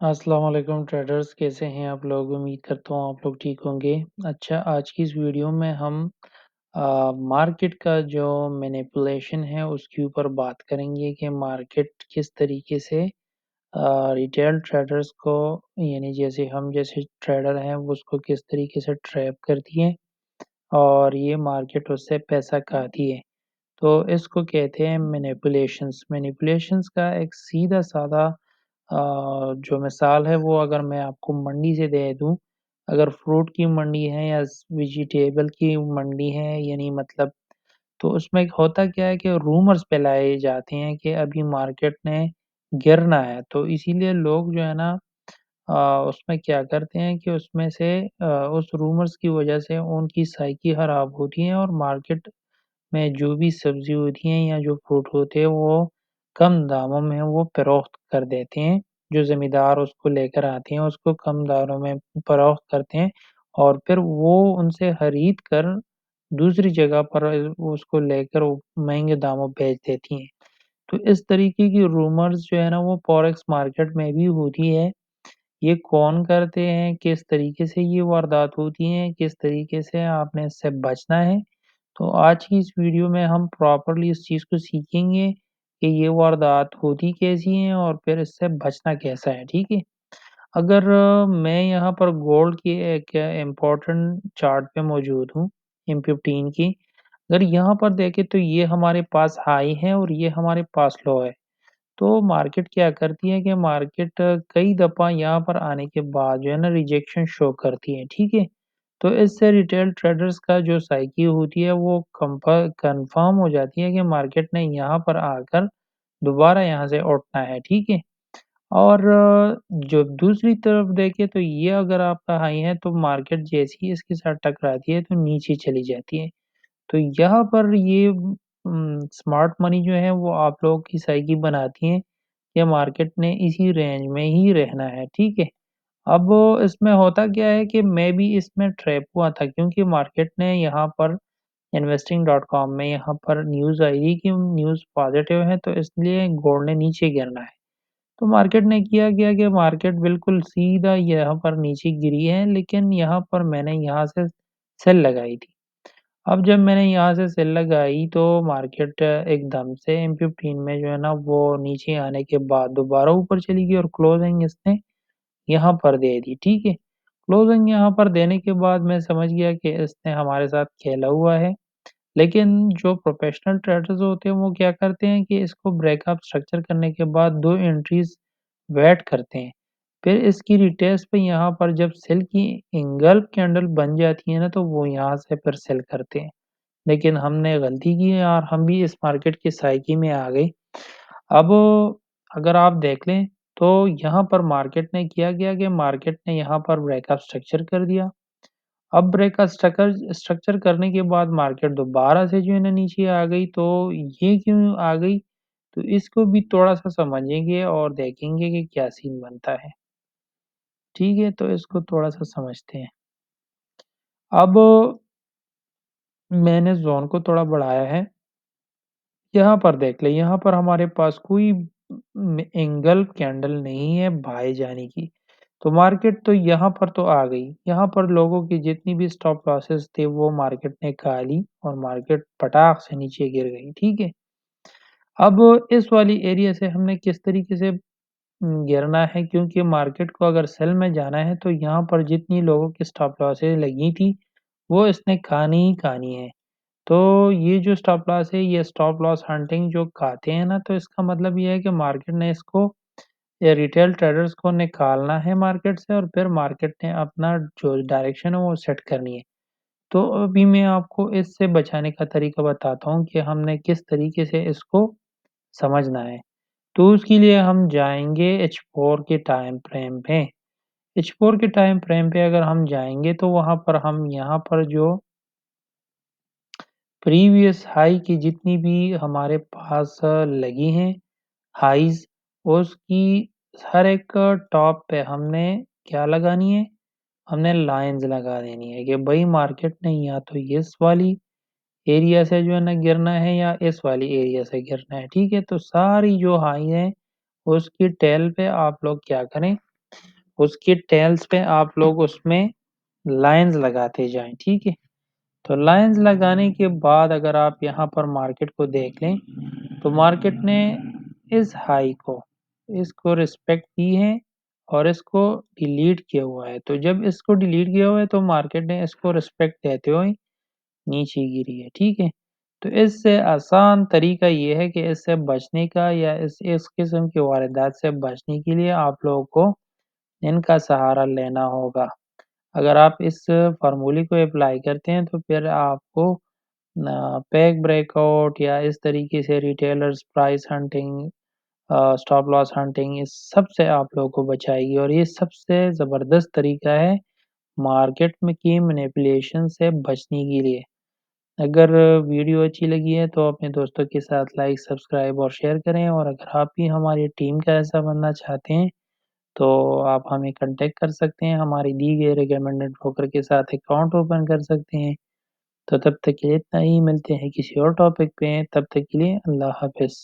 अस्सलाम वालेकुम ट्रेडर्स कैसे हैं आप लोग? उम्मीद करता हूँ आप लोग ठीक होंगे। अच्छा आज की इस वीडियो में हम मार्केट का जो मैनिपुलेशन है उसके ऊपर बात करेंगे कि मार्केट किस तरीके से रिटेल ट्रेडर्स को यानी जैसे हम जैसे ट्रेडर हैं वो उसको किस तरीके से ट्रैप करती है और ये मार्केट उससे पैसा खाती है। तो इसको कहते हैं मैनिपुलेशंस। मैनिपुलेशंस का एक सीधा-साधा जो मिसाल है वो अगर मैं आपको मंडी से दे दूँ, अगर फ्रूट की मंडी है या वेजिटेबल की मंडी है यानी मतलब तो उसमें होता क्या है कि रूमर्स फैलाए जाते हैं कि अभी मार्केट ने गिरना है, तो इसीलिए लोग जो है ना अ, उसमें क्या करते हैं कि उसमें से उस रूमर्स की वजह से उनकी साइकी खराब होती है और मार्केट में जो भी सब्ज़ी होती हैं या जो फ्रूट होते हैं वो कम दामों में वो फ़रोख्त कर देते हैं। जो ज़मींदार उसको लेकर आते हैं उसको कम दामों में फ़रोख्त करते हैं और फिर वो उनसे खरीद कर दूसरी जगह पर उसको लेकर वो महँगे दामों बेच देती हैं। तो इस तरीके की रूमर्स जो है ना वो फ़ॉरेक्स मार्केट में भी होती है। ये कौन करते हैं, किस तरीके से ये वारदात होती हैं, किस तरीके से आपने इससे बचना है। तो आज की इस वीडियो में हम प्रॉपर्ली इस चीज़ को सीखेंगे कि ये वारदात होती कैसी हैं और फिर इससे बचना कैसा है, ठीक है? अगर मैं यहाँ पर गोल्ड की एक इम्पोर्टेंट चार्ट पे मौजूद हूँ, M15 की। अगर यहाँ पर देखें तो ये हमारे पास हाई है और ये हमारे पास लो है। तो मार्केट क्या करती है कि मार्केट कई दफ़ा यहाँ पर आने के बाद जो है ना रिजेक्शन शो करती है, ठीक है? तो इससे रिटेल ट्रेडर्स का जो साइकी होती है वो कन्फर्म हो जाती है कि मार्केट ने यहाँ पर आकर दोबारा यहाँ से उठना है, ठीक है? और जो दूसरी तरफ देखें तो ये अगर आपका हाई है तो मार्केट जैसे ही इसके साथ टकराती है तो नीचे चली जाती है। तो यहाँ पर ये स्मार्ट मनी जो है वो आप लोगों की साइकी बनाती है कि मार्केट ने इसी रेंज में ही रहना है, ठीक है? अब इसमें होता क्या है कि मैं भी इसमें ट्रैप हुआ था क्योंकि मार्केट ने यहाँ पर इन्वेस्टिंग.com में यहाँ पर न्यूज़ आई थी कि न्यूज़ पॉज़िटिव है तो इसलिए गोल्ड ने नीचे गिरना है। तो मार्केट ने किया क्या कि मार्केट बिल्कुल सीधा यहाँ पर नीचे गिरी है लेकिन यहाँ पर मैंने यहाँ से सेल लगाई थी। अब जब मैंने यहाँ से सेल लगाई तो मार्केट एकदम से M15 में जो है ना वो नीचे आने के बाद दोबारा ऊपर चली गई और क्लोजिंग इसने यहाँ पर दे दी, ठीक है? क्लोजिंग यहाँ पर देने के बाद मैं समझ गया कि इसने हमारे साथ खेला हुआ है। लेकिन जो प्रोफ़ेशनल ट्रेडर्स होते हैं वो क्या करते हैं कि इसको ब्रेकअप स्ट्रक्चर करने के बाद 2 एंट्रीज़ वेट करते हैं। फिर इसकी रिटेस्ट पे यहाँ पर जब सेल की इंगल्फ कैंडल बन जाती है ना तो वो यहाँ से फिर सेल करते हैं। लेकिन हमने गलती की है और हम भी इस मार्केट की साइकी में आ गए। अब अगर आप देख लें तो यहाँ पर मार्केट ने किया क्या कि मार्केट ने यहाँ पर ब्रेकअप स्ट्रक्चर कर दिया। अब ब्रेकअप स्ट्रक्चर स्ट्रक्चर करने के बाद मार्केट दोबारा से जो है ना नीचे आ गई, तो ये क्यों आ गई? तो इसको भी थोड़ा-सा समझेंगे और देखेंगे कि क्या सीन बनता है। ठीक है, तो इसको थोड़ा-सा समझते हैं। अब मैंने ज़ोन को थोड़ा बढ़ाया है। यहाँ पर देख लें, यहाँ पर हमारे पास कोई एंगल कैंडल नहीं है बाएँ जाने की। तो मार्केट तो यहाँ पर तो आ गई। यहाँ पर लोगों की जितनी भी स्टॉप लॉसेस थे वो मार्केट ने खा ली और मार्केट पटाक से नीचे गिर गई, ठीक है? अब इस वाली एरिया से हमने किस तरीके से गिरना है क्योंकि मार्केट को अगर सेल में जाना है तो यहाँ पर जितनी लोगों की स्टॉप लॉसेस लगी थी, वो इसने खानी ही खानी है। तो ये जो स्टॉप लॉस है, ये स्टॉप लॉस हंटिंग जो खाते हैं ना, तो इसका मतलब ये है कि मार्केट ने इसको या रिटेल ट्रेडर्स को निकालना है मार्केट से और फिर मार्केट ने अपना जो डायरेक्शन है वो सेट करनी है। तो अभी मैं आपको इससे बचाने का तरीका बताता हूँ कि हमने किस तरीके से इसको समझना है। तो उसके लिए हम जाएँगे H4 के टाइम फ्रेम पे। H4 के टाइम फ्रेम पे अगर हम जाएँगे तो वहाँ पर हम यहाँ पर जो प्रीवियस हाई की जितनी भी हमारे पास लगी हैं हाइज़, उसकी हर एक टॉप पे हमने क्या लगानी है, हमने लाइन्स लगा देनी है कि भई मार्केट ने या तो इस वाली एरिया से जो है ना गिरना है या इस वाली एरिया से गिरना है, ठीक है? तो सारी जो हाई है, उसकी टेल पे आप लोग क्या करें उसके टेल्स पे आप लोग उसमें लाइन्स लगाते जाएँ, ठीक है? तो लाइन्स लगाने के बाद अगर आप यहाँ पर मार्केट को देख लें, तो मार्केट ने इस हाई को, इसको रिस्पेक्ट की है और इसको डिलीट किया हुआ है। तो जब इसको डिलीट किया हुआ है तो मार्केट ने इसको रिस्पेक्ट देते हुए नीचे गिरी है, ठीक है? तो इससे आसान तरीका ये है कि इससे बचने का या इस किस्म की वारदात से बचने के लिए आप लोगों को इनका सहारा लेना होगा। अगर आप इस फ़ॉर्मूले को अप्लाई करते हैं तो फिर आपको पेग ब्रेकआउट या इस तरीके से retailers price hunting stop loss hunting इस सब से आप लोगों को बचाएगी और ये सबसे ज़बरदस्त तरीका है मार्केट में की मैनिपुलेशन से बचने के लिए। अगर वीडियो अच्छी लगी है तो अपने दोस्तों के साथ लाइक, सब्सक्राइब और शेयर करें और अगर आप भी हमारी टीम का हिस्सा बनना चाहते हैं तो आप हमें कॉन्टैक्ट कर सकते हैं। हमारी दी गई रिकमेंडेड ब्रोकर के साथ अकाउंट ओपन कर सकते हैं। तो तब तक के लिए इतना ही, मिलते हैं किसी और टॉपिक पे, तब तक के लिए अल्लाह हाफ़िज़।